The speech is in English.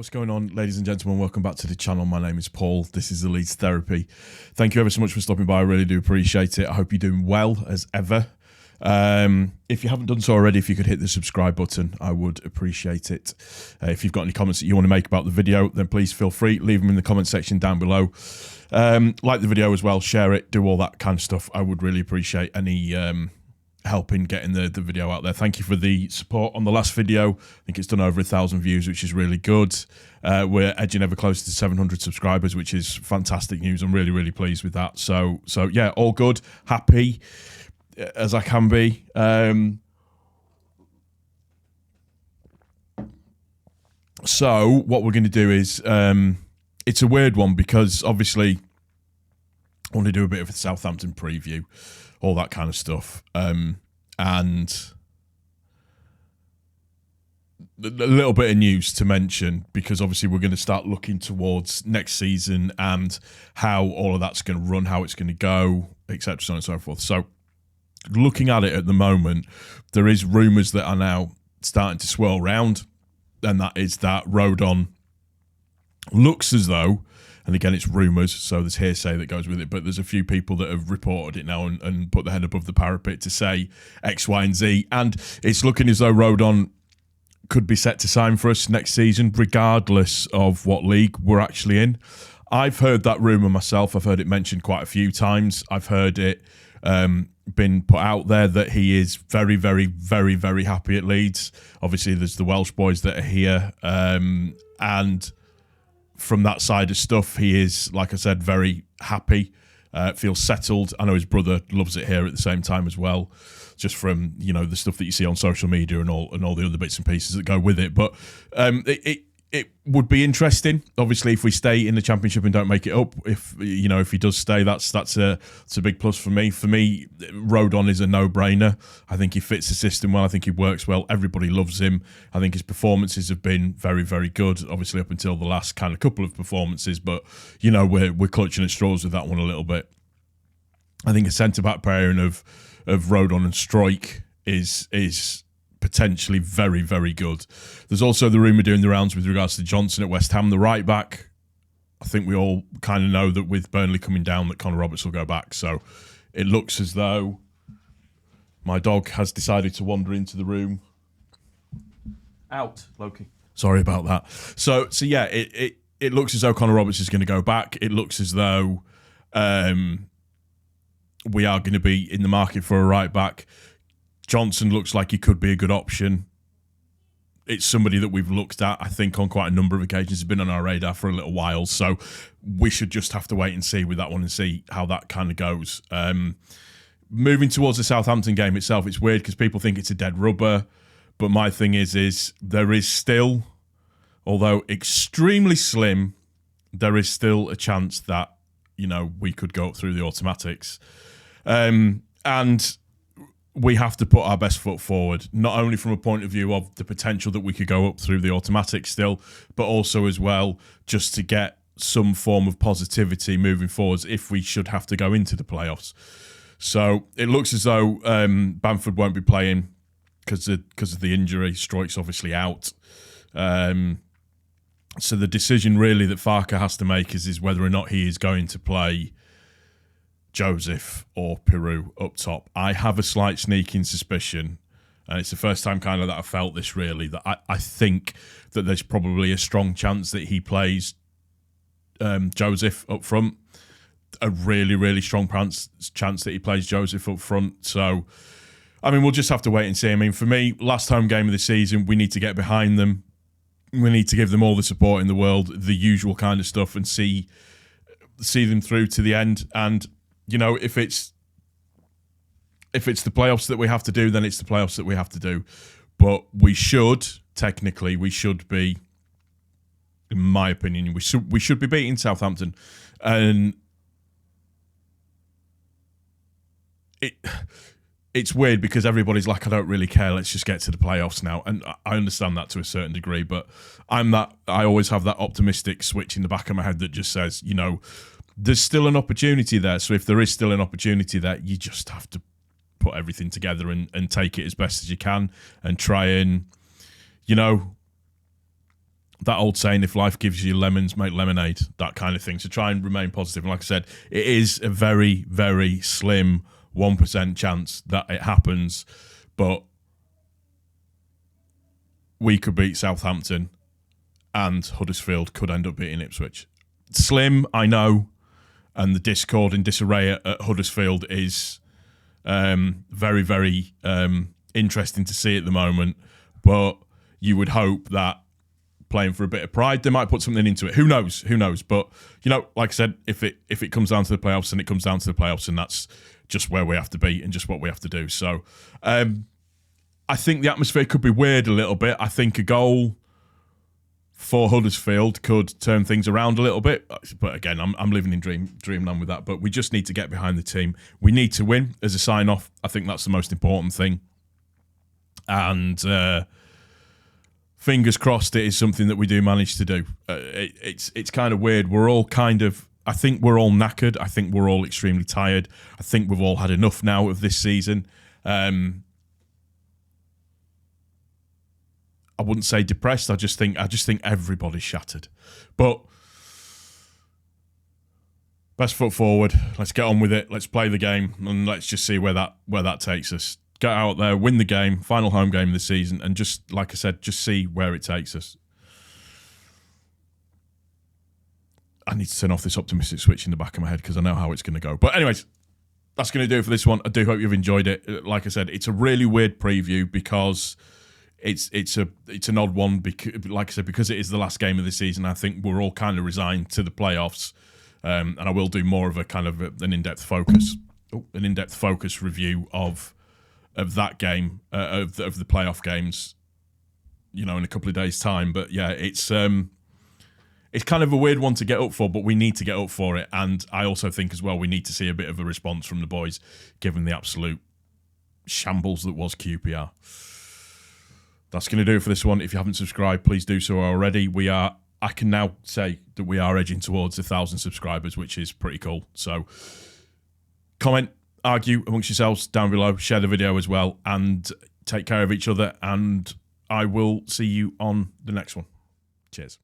What's going on, ladies and gentlemen? Welcome back to the channel. My name is Paul. This is the Leeds Therapy. Thank you ever so much for stopping by. I really do appreciate it. I hope you're doing well as ever. If you haven't done so already, if you could hit the subscribe button, I would appreciate it. If you've got any comments that you want to make about the video, then please feel free. Leave them in the comment section down below. Like the video as well. Share it. Do all that kind of stuff. I would really appreciate any help in getting the video out there. Thank you for the support on the last video. I think it's done over 1,000 views, which is really good. We're edging ever closer to 700 subscribers, which is fantastic news. I'm really, really pleased with that. So yeah, all good. Happy as I can be. So what we're going to do is, it's a weird one because obviously I want to do a bit of a Southampton preview, all that kind of stuff. And a little bit of news to mention, because obviously we're going to start looking towards next season and how all of that's going to run, how it's going to go, etc., so on and so forth. So looking at it at the moment, there is rumours that are now starting to swirl around, and that is that Rodon looks as though, and again, it's rumours, so there's hearsay that goes with it, but there's a few people that have reported it now and put their head above the parapet to say X, Y, and Z. And it's looking as though Rodon could be set to sign for us next season, regardless of what league we're actually in. I've heard that rumour myself. I've heard it mentioned quite a few times. I've heard it been put out there that he is very, very, very, very happy at Leeds. Obviously, there's the Welsh boys that are here, and from that side of stuff, he is, like I said, very happy, feels settled. I know his brother loves it here at the same time as well, just from, you know, the stuff that you see on social media and all the other bits and pieces that go with it. But it would be interesting, obviously, if we stay in the Championship and don't make it up. If he does stay, that's a big plus for me. For me, Rodon is a no-brainer. I think he fits the system well. I think he works well. Everybody loves him. I think his performances have been very, very good, obviously up until the last kind of couple of performances. But, you know, we're clutching at straws with that one a little bit. I think a centre-back pairing of Rodon and Struijk is potentially very, very good. There's also the rumour doing the rounds with regards to Johnson at West Ham, the right back. I think we all kind of know that with Burnley coming down that Connor Roberts will go back. So it looks as though my dog has decided to wander into the room. Out, Loki. Sorry about that. So yeah, it looks as though Connor Roberts is going to go back. It looks as though we are going to be in the market for a right back. Johnson looks like he could be a good option. It's somebody that we've looked at, I think, on quite a number of occasions. He's been on our radar for a little while, so we should just have to wait and see with that one and see how that kind of goes. Moving towards the Southampton game itself, it's weird because people think it's a dead rubber, but my thing is there is still, although extremely slim, there is still a chance that, you know, we could go up through the automatics. And we have to put our best foot forward, not only from a point of view of the potential that we could go up through the automatics still, but also as well just to get some form of positivity moving forwards if we should have to go into the playoffs. So it looks as though Bamford won't be playing because of the injury. Struijk's obviously out. So the decision really that Farke has to make is whether or not he is going to play Joseph or Peru up top. I have a slight sneaking suspicion, and it's the first time kind of that I felt this really, that I think that there's probably a strong chance that he plays Joseph up front. A really, really strong chance that he plays Joseph up front. So, I mean, we'll just have to wait and see. I mean, for me, last home game of the season, we need to get behind them. We need to give them all the support in the world, the usual kind of stuff, and see them through to the end. And you know, if it's the playoffs that we have to do, then it's the playoffs that we have to do. But we should be, in my opinion, we should be beating Southampton. And it's weird because everybody's like, I don't really care, let's just get to the playoffs now. And I understand that to a certain degree, but I always have that optimistic switch in the back of my head that just says, you know, there's still an opportunity there. So if there is still an opportunity there, you just have to put everything together and take it as best as you can and try and, you know, that old saying, if life gives you lemons, make lemonade, that kind of thing. So try and remain positive. And like I said, it is a very, very slim 1% chance that it happens. But we could beat Southampton and Huddersfield could end up beating Ipswich. Slim, I know, and the discord and disarray at Huddersfield is very, very interesting to see at the moment. But you would hope that playing for a bit of pride, they might put something into it. Who knows? Who knows? But, you know, like I said, if it comes down to the playoffs, then it comes down to the playoffs, and that's just where we have to be and just what we have to do. So I think the atmosphere could be weird a little bit. I think a goal for Huddersfield could turn things around a little bit. But again, I'm living in dreamland with that. But we just need to get behind the team. We need to win as a sign-off. I think that's the most important thing. And fingers crossed it is something that we do manage to do. It's kind of weird. We're all kind of... I think we're all knackered. I think we're all extremely tired. I think we've all had enough now of this season. I wouldn't say depressed. I just think everybody's shattered. But best foot forward. Let's get on with it. Let's play the game, and let's just see where that takes us. Get out there, win the game, final home game of the season, and just like I said, just see where it takes us. I need to turn off this optimistic switch in the back of my head because I know how it's going to go. But anyways, that's going to do it for this one. I do hope you've enjoyed it. Like I said, it's a really weird preview because it's an odd one. Because, like I said, because it is the last game of the season, I think we're all kind of resigned to the playoffs. And I will do more of a kind of an in-depth focus review of that game, of the playoff games, you know, in a couple of days' time. But yeah, it's kind of a weird one to get up for, but we need to get up for it. And I also think as well, we need to see a bit of a response from the boys, given the absolute shambles that was QPR. That's going to do it for this one. If you haven't subscribed, please do so already. I can now say that we are edging towards 1,000 subscribers, which is pretty cool. So comment, argue amongst yourselves down below, share the video as well, and take care of each other. And I will see you on the next one. Cheers.